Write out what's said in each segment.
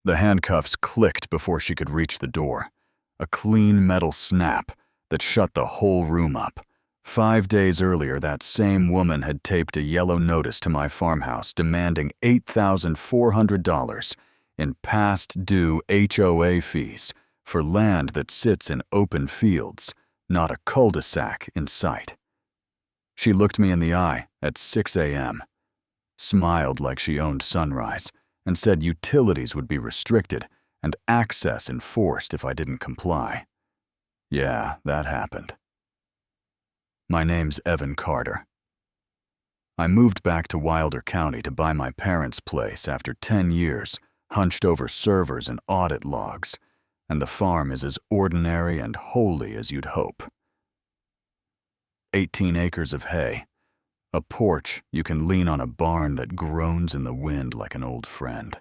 The handcuffs clicked before she could reach the door. A clean metal snap that shut the whole room up. 5 days earlier, that same woman had taped a yellow notice to my farmhouse demanding $8,400 in past due HOA fees for land that sits in open fields, not a cul-de-sac in sight. She looked me in the eye at 6 a.m., smiled like she owned Sunrise, and said utilities would be restricted and access enforced if I didn't comply. Yeah, that happened. My name's Evan Carter. I moved back to Wilder County to buy my parents' place after 10 years, hunched over servers and audit logs, and the farm is as ordinary and holy as you'd hope. 18 acres of hay, a porch you can lean on, a barn that groans in the wind like an old friend.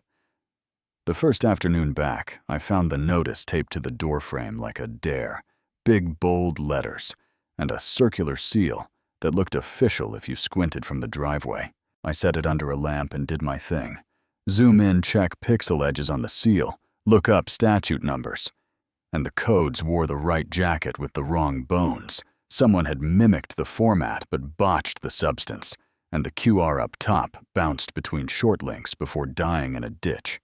The first afternoon back, I found the notice taped to the doorframe like a dare, big bold letters, and a circular seal that looked official if you squinted from the driveway. I set it under a lamp and did my thing. Zoom in, check pixel edges on the seal, look up statute numbers. And the codes wore the right jacket with the wrong bones. Someone had mimicked the format but botched the substance, and the QR up top bounced between short links before dying in a ditch.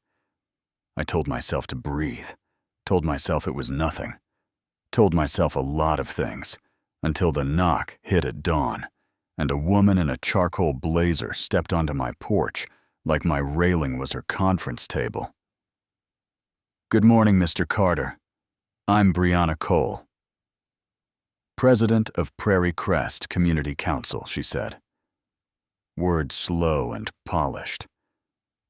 I told myself to breathe, told myself it was nothing, told myself a lot of things, until the knock hit at dawn, and a woman in a charcoal blazer stepped onto my porch like my railing was her conference table. "Good morning, Mr. Carter. I'm Brianna Cole, President of Prairie Crest Community Council," she said. Words slow and polished.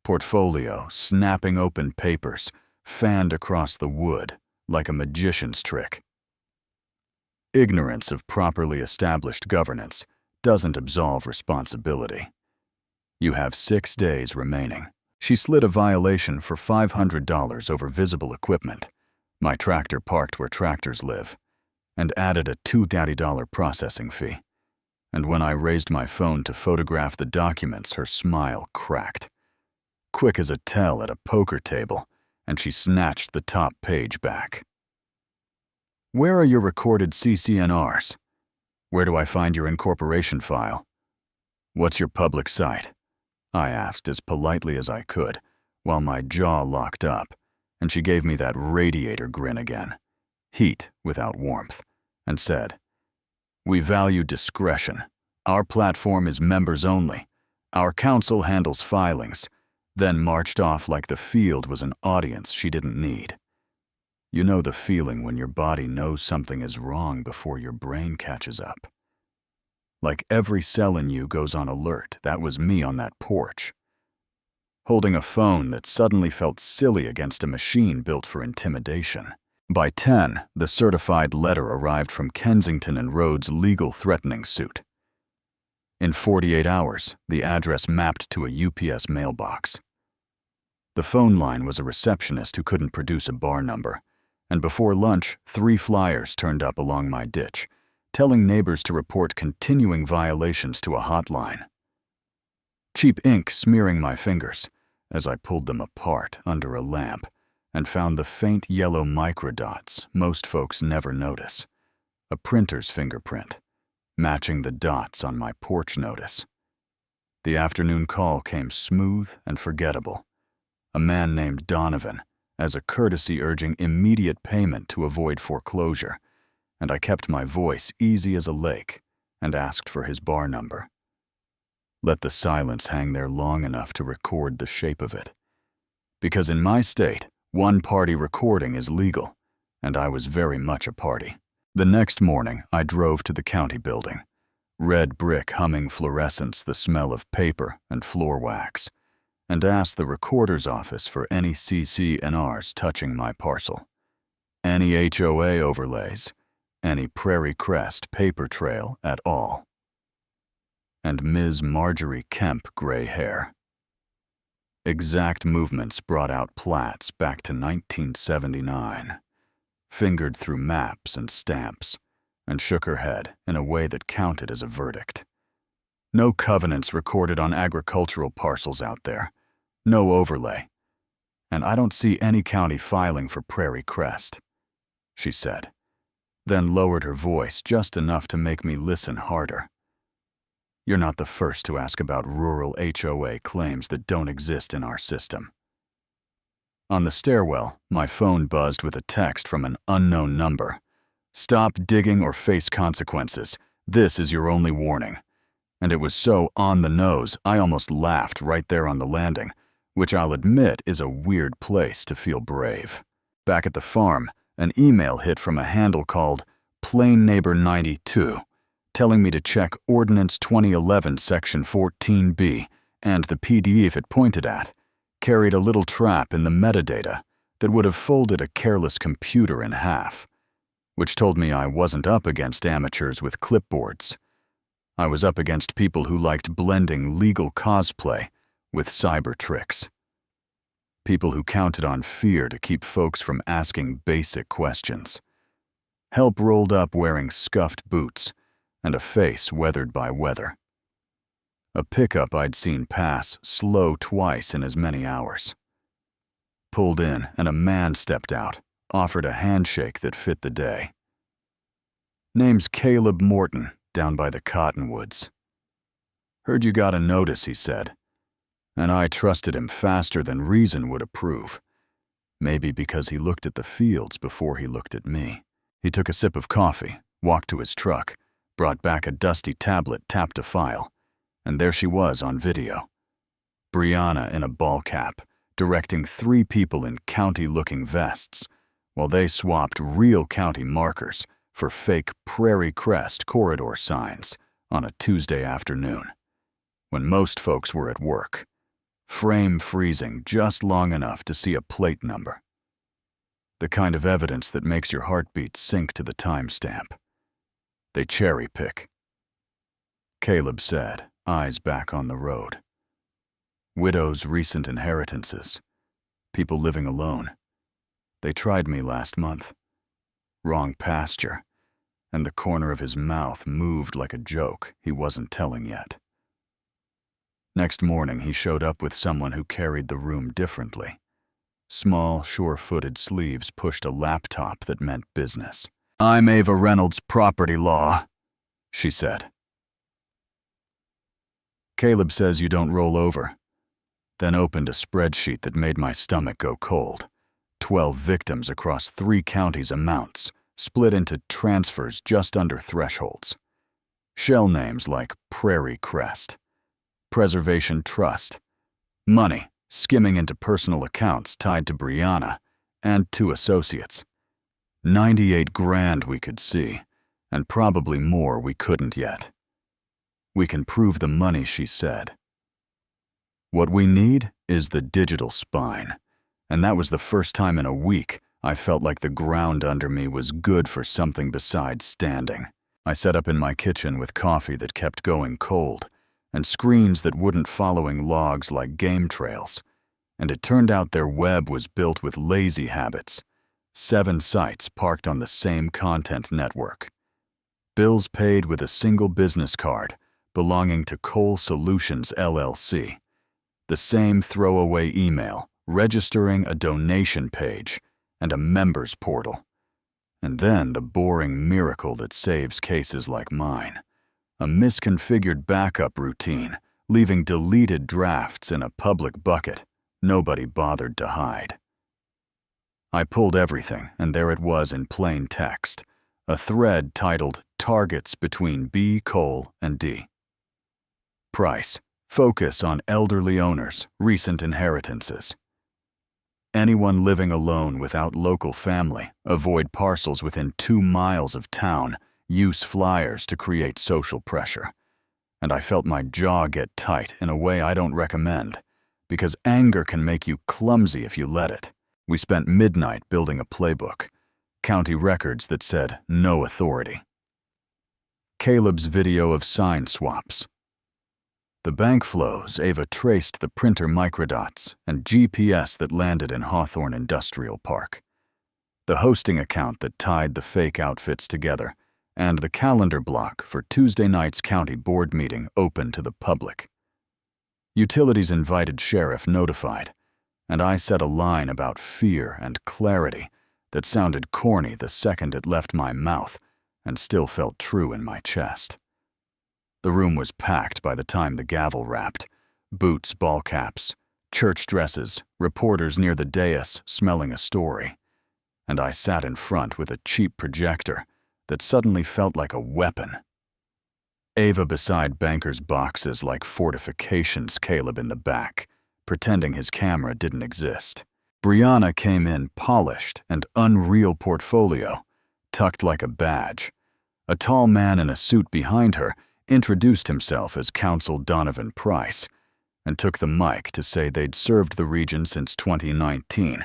Portfolio, snapping open papers, fanned across the wood like a magician's trick. Ignorance of properly established governance doesn't absolve responsibility. You have 6 days remaining. She slid a violation for $500 over visible equipment, my tractor parked where tractors live, and added a $2 processing fee. And when I raised my phone to photograph the documents, her smile cracked. Quick as a tell at a poker table, and she snatched the top page back. "Where are your recorded CCNRs? Where do I find your incorporation file? What's your public site?" I asked as politely as I could, while my jaw locked up, and she gave me that radiator grin again, heat without warmth, and said, "We value discretion. Our platform is members only. Our council handles filings," then marched off like the field was an audience she didn't need. You know the feeling when your body knows something is wrong before your brain catches up. Like every cell in you goes on alert. That was me on that porch, holding a phone that suddenly felt silly against a machine built for intimidation. By 10, the certified letter arrived from Kensington and Rhodes' legal threatening suit. In 48 hours, the address mapped to a UPS mailbox. The phone line was a receptionist who couldn't produce a bar number, and before lunch, 3 flyers turned up along my ditch, telling neighbors to report continuing violations to a hotline. Cheap ink smearing my fingers as I pulled them apart under a lamp and found the faint yellow microdots most folks never notice, a printer's fingerprint, matching the dots on my porch notice. The afternoon call came smooth and forgettable. A man named Donovan, as a courtesy urging immediate payment to avoid foreclosure, and I kept my voice easy as a lake and asked for his bar number. Let the silence hang there long enough to record the shape of it. Because in my state, one-party recording is legal, and I was very much a party. The next morning, I drove to the county building, red brick humming fluorescence, the smell of paper and floor wax, and asked the recorder's office for any CCNRs touching my parcel, any HOA overlays, any Prairie Crest paper trail at all. And Ms. Marjorie Kemp gray hair. Exact movements brought out plats back to 1979, fingered through maps and stamps, and shook her head in a way that counted as a verdict. No covenants recorded on agricultural parcels out there, no overlay, and I don't see any county filing for Prairie Crest," she said, then lowered her voice just enough to make me listen harder. "You're not the first to ask about rural HOA claims that don't exist in our system." On the stairwell, my phone buzzed with a text from an unknown number. "Stop digging or face consequences. This is your only warning." And it was so on the nose, I almost laughed right there on the landing, which I'll admit is a weird place to feel brave. Back at the farm, an email hit from a handle called Plain Neighbor 92, telling me to check Ordinance 2011 Section 14B, and the PDF it pointed at carried a little trap in the metadata that would have folded a careless computer in half, which told me I wasn't up against amateurs with clipboards. I was up against people who liked blending legal cosplay with cyber tricks. People who counted on fear to keep folks from asking basic questions. Help rolled up wearing scuffed boots and a face weathered by weather. A pickup I'd seen pass slow twice in as many hours. Pulled in and a man stepped out, offered a handshake that fit the day. "Name's Caleb Morton, down by the cottonwoods." "Heard you got a notice," he said, and I trusted him faster than reason would approve. Maybe because he looked at the fields before he looked at me. He took a sip of coffee, walked to his truck, brought back a dusty tablet tapped to file, and there she was on video. Brianna in a ball cap, directing 3 people in county-looking vests, while they swapped real county markers for fake Prairie Crest corridor signs on a Tuesday afternoon, when most folks were at work, frame freezing just long enough to see a plate number. The kind of evidence that makes your heartbeat sink to the timestamp. They cherry-pick. Caleb said, eyes back on the road. Widows' recent inheritances. People living alone. They tried me last month. Wrong pasture, and the corner of his mouth moved like a joke he wasn't telling yet. Next morning, he showed up with someone who carried the room differently. Small, sure-footed sleeves pushed a laptop that meant business. "I'm Ava Reynolds, Property Law," she said. "Caleb says you don't roll over," then opened a spreadsheet that made my stomach go cold. 12 victims across 3 counties' amounts, split into transfers just under thresholds. Shell names like Prairie Crest, Preservation Trust, money skimming into personal accounts tied to Brianna and 2 associates. 98 grand we could see, and probably more we couldn't yet. "We can prove the money," she said. "What we need is the digital spine," and that was the first time in a week I felt like the ground under me was good for something besides standing. I set up in my kitchen with coffee that kept going cold, and screens that wouldn't following logs like game trails, and it turned out their web was built with lazy habits. 7 sites parked on the same content network. Bills paid with a single business card belonging to Cole Solutions LLC. The same throwaway email registering a donation page and a members portal. And then the boring miracle that saves cases like mine. A misconfigured backup routine, leaving deleted drafts in a public bucket nobody bothered to hide. I pulled everything, and there it was in plain text, a thread titled Targets between B, Cole, and D. Price: focus on elderly owners, recent inheritances. Anyone living alone without local family, avoid parcels within 2 miles of town, use flyers to create social pressure. And I felt my jaw get tight in a way I don't recommend, because anger can make you clumsy if you let it. We spent midnight building a playbook, county records that said no authority. Caleb's video of sign swaps. The bank flows, Ava traced the printer microdots and GPS that landed in Hawthorne Industrial Park. The hosting account that tied the fake outfits together, and the calendar block for Tuesday night's county board meeting open to the public. Utilities invited, sheriff notified, and I said a line about fear and clarity that sounded corny the second it left my mouth and still felt true in my chest. The room was packed by the time the gavel rapped. Boots, ball caps, church dresses, reporters near the dais smelling a story. And I sat in front with a cheap projector that suddenly felt like a weapon. Ava beside bankers' boxes like fortifications, Caleb in the back, pretending his camera didn't exist. Brianna came in polished and unreal portfolio, tucked like a badge. A tall man in a suit behind her introduced himself as Counsel Donovan Price and took the mic to say they'd served the region since 2019,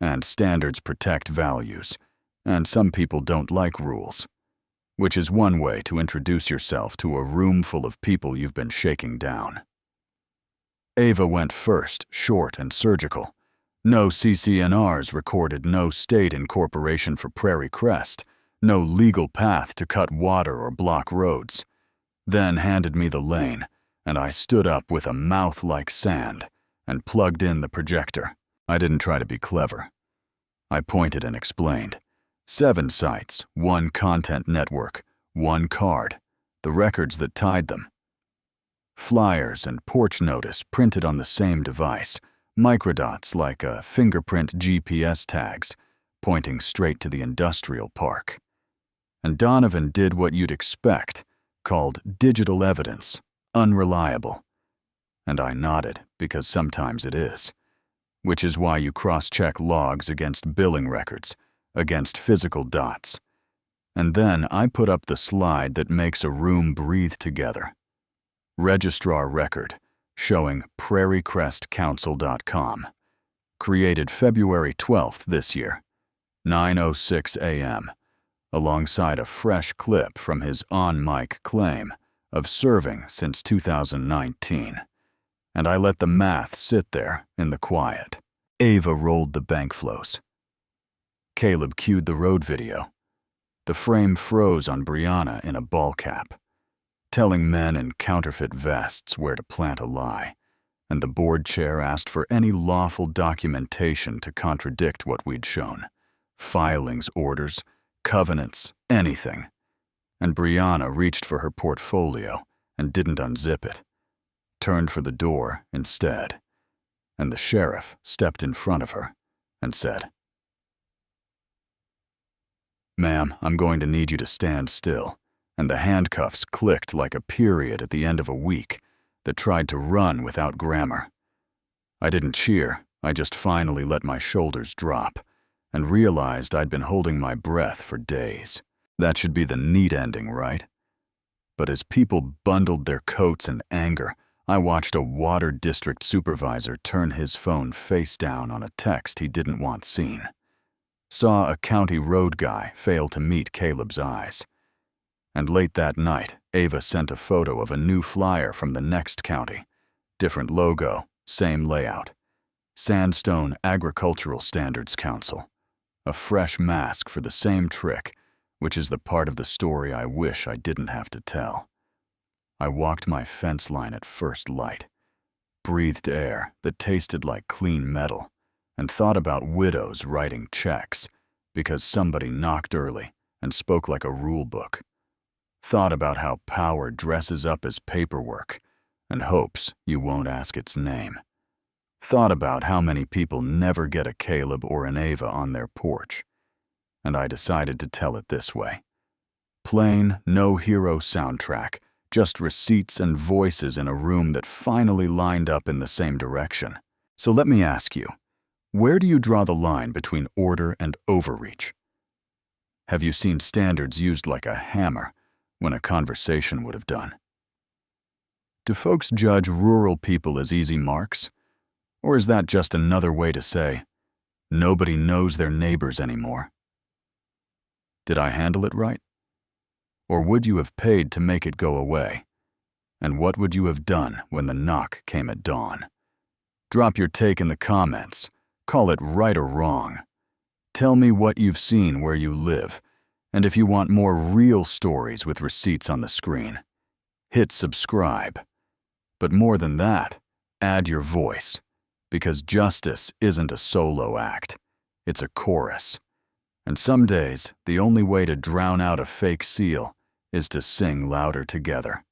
and standards protect values, and some people don't like rules, which is one way to introduce yourself to a room full of people you've been shaking down. Ava went first, short and surgical. No CCNRs recorded, no state incorporation for Prairie Crest, no legal path to cut water or block roads. Then handed me the lane, and I stood up with a mouth like sand and plugged in the projector. I didn't try to be clever. I pointed and explained. 7 sites, 1 content network, 1 card, the records that tied them. Flyers and porch notice printed on the same device, microdots like fingerprint GPS tags, pointing straight to the industrial park. And Donovan did what you'd expect, called digital evidence, unreliable. And I nodded, because sometimes it is. Which is why you cross-check logs against billing records, against physical dots. And then I put up the slide that makes a room breathe together. Registrar record, showing prairiecrestcouncil.com. Created February 12th this year, 9:06 a.m., alongside a fresh clip from his on-mic claim of serving since 2019. And I let the math sit there in the quiet. Ava rolled the bank flows. Caleb cued the road video. The frame froze on Brianna in a ball cap, telling men in counterfeit vests where to plant a lie, and the board chair asked for any lawful documentation to contradict what we'd shown. Filings, orders, covenants, anything. And Brianna reached for her portfolio and didn't unzip it. Turned for the door instead, and the sheriff stepped in front of her and said, "Ma'am, I'm going to need you to stand still," and the handcuffs clicked like a period at the end of a week that tried to run without grammar. I didn't cheer, I just finally let my shoulders drop and realized I'd been holding my breath for days. That should be the neat ending, right? But as people bundled their coats in anger, I watched a water district supervisor turn his phone face down on a text he didn't want seen. Saw a county road guy fail to meet Caleb's eyes. And late that night, Ava sent a photo of a new flyer from the next county. Different logo, same layout. Sandstone Agricultural Standards Council. A fresh mask for the same trick, which is the part of the story I wish I didn't have to tell. I walked my fence line at first light, breathed air that tasted like clean metal, and thought about widows writing checks because somebody knocked early and spoke like a rule book. Thought about how power dresses up as paperwork and hopes you won't ask its name. Thought about how many people never get a Caleb or an Ava on their porch. And I decided to tell it this way. Plain, no hero soundtrack, just receipts and voices in a room that finally lined up in the same direction. So let me ask you, where do you draw the line between order and overreach? Have you seen standards used like a hammer when a conversation would have done? Do folks judge rural people as easy marks? Or is that just another way to say, nobody knows their neighbors anymore? Did I handle it right? Or would you have paid to make it go away? And what would you have done when the knock came at dawn? Drop your take in the comments. Call it right or wrong. Tell me what you've seen where you live, and if you want more real stories with receipts on the screen. Hit subscribe. But more than that, add your voice. Because justice isn't a solo act, it's a chorus. And some days, the only way to drown out a fake seal is to sing louder together.